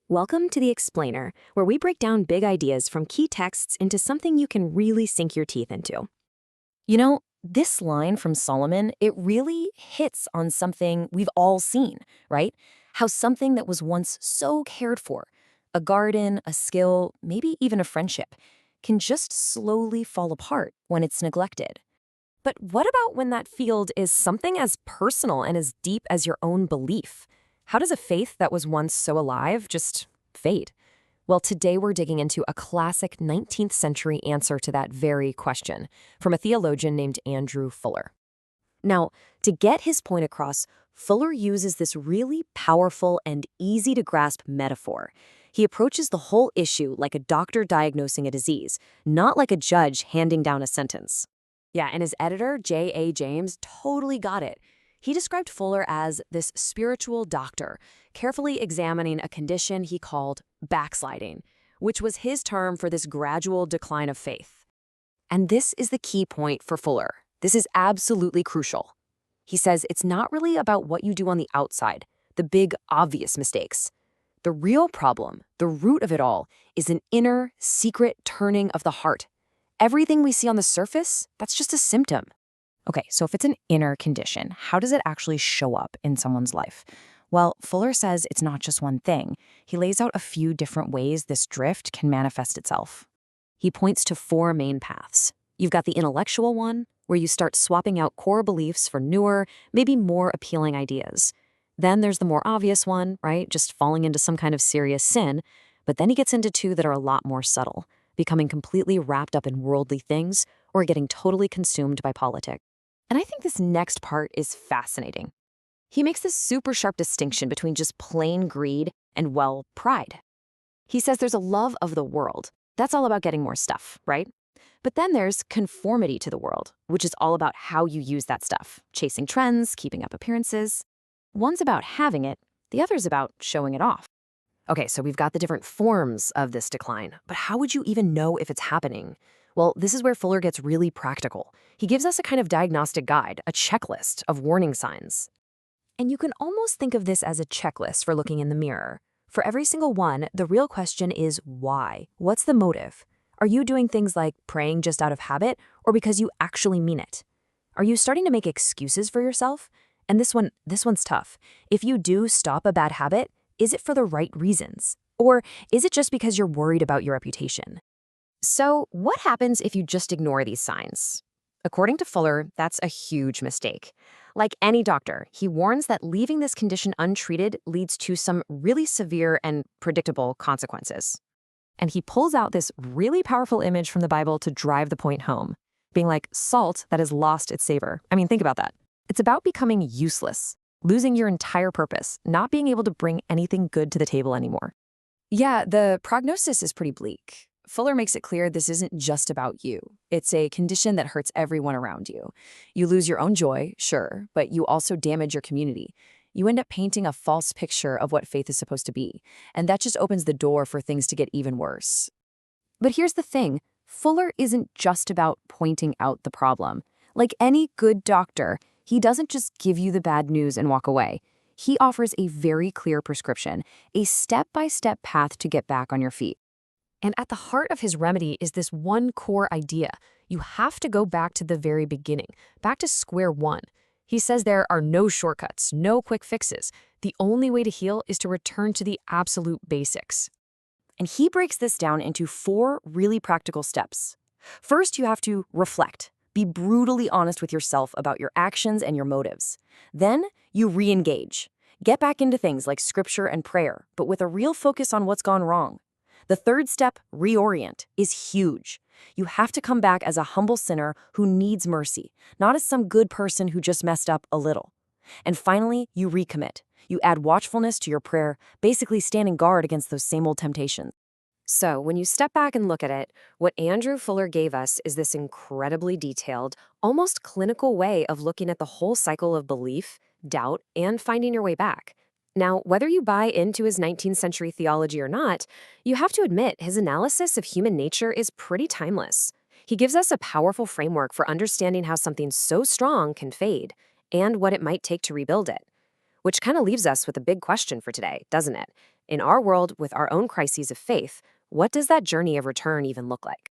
Welcome to The Explainer, where we break down big ideas from key texts into something you can really sink your teeth into. This line from Solomon, it really hits on something we've all seen, right? How something that was once so cared for, a garden, a skill, maybe even a friendship, can just slowly fall apart when it's neglected. But what about when that field is something as personal and as deep as your own belief? How does a faith that was once so alive just fade? Well, today we're digging into a classic 19th century answer to that very question from a theologian named Andrew Fuller. Now, to get his point across, Fuller uses this really powerful and easy to grasp metaphor. He approaches the whole issue like a doctor diagnosing a disease, not like a judge handing down a sentence. Yeah, and his editor, J.A. James, totally got it. He described Fuller as this spiritual doctor, carefully examining a condition he called backsliding, which was his term for this gradual decline of faith. And this is the key point for Fuller. This is absolutely crucial. He says it's not really about what you do on the outside, the big, obvious mistakes. The real problem, the root of it all, is an inner, secret turning of the heart. Everything we see on the surface, that's just a symptom. Okay, so if it's an inner condition, how does it actually show up in someone's life? Well, Fuller says it's not just one thing. He lays out a few different ways this drift can manifest itself. He points to four main paths. You've got the intellectual one, where you start swapping out core beliefs for newer, maybe more appealing ideas. Then there's the more obvious one, right? Just falling into some kind of serious sin. But then he gets into two that are a lot more subtle, becoming completely wrapped up in worldly things or getting totally consumed by politics. And I think this next part is fascinating. He makes this super sharp distinction between just plain greed and, well, pride. He says there's a love of the world. That's all about getting more stuff, right? But then there's conformity to the world, which is all about how you use that stuff, chasing trends, keeping up appearances. One's about having it, the other's about showing it off. Okay, so we've got the different forms of this decline, but how would you even know if it's happening? Well, this is where Fuller gets really practical. He gives us a kind of diagnostic guide, a checklist of warning signs. And you can almost think of this as a checklist for looking in the mirror. For every single one, the real question is why? What's the motive? Are you doing things like praying just out of habit or because you actually mean it? Are you starting to make excuses for yourself? And this one's tough. If you do stop a bad habit, is it for the right reasons? Or is it just because you're worried about your reputation? So, what happens if you just ignore these signs? According to Fuller, that's a huge mistake. Like any doctor, he warns that leaving this condition untreated leads to some really severe and predictable consequences. And he pulls out this really powerful image from the Bible to drive the point home, being like salt that has lost its savor. I mean, think about that. It's about becoming useless, losing your entire purpose, not being able to bring anything good to the table anymore. Yeah, the prognosis is pretty bleak. Fuller makes it clear this isn't just about you. It's a condition that hurts everyone around you. You lose your own joy, sure, but you also damage your community. You end up painting a false picture of what faith is supposed to be, and that just opens the door for things to get even worse. But here's the thing, Fuller isn't just about pointing out the problem. Like any good doctor, he doesn't just give you the bad news and walk away. He offers a very clear prescription, a step-by-step path to get back on your feet. And at the heart of his remedy is this one core idea. You have to go back to the very beginning, back to square one. He says there are no shortcuts, no quick fixes. The only way to heal is to return to the absolute basics. And he breaks this down into four really practical steps. First, you have to reflect. Be brutally honest with yourself about your actions and your motives. Then, you re-engage. Get back into things like scripture and prayer, but with a real focus on what's gone wrong. The third step, reorient, is huge. You have to come back as a humble sinner who needs mercy, not as some good person who just messed up a little. And finally, you recommit. You add watchfulness to your prayer, basically standing guard against those same old temptations. So, when you step back and look at it, what Andrew Fuller gave us is this incredibly detailed, almost clinical way of looking at the whole cycle of belief, doubt, and finding your way back. Now, whether you buy into his 19th century theology or not, you have to admit his analysis of human nature is pretty timeless. He gives us a powerful framework for understanding how something so strong can fade and what it might take to rebuild it. Which kind of leaves us with a big question for today, doesn't it? In our world, with our own crises of faith, what does that journey of return even look like?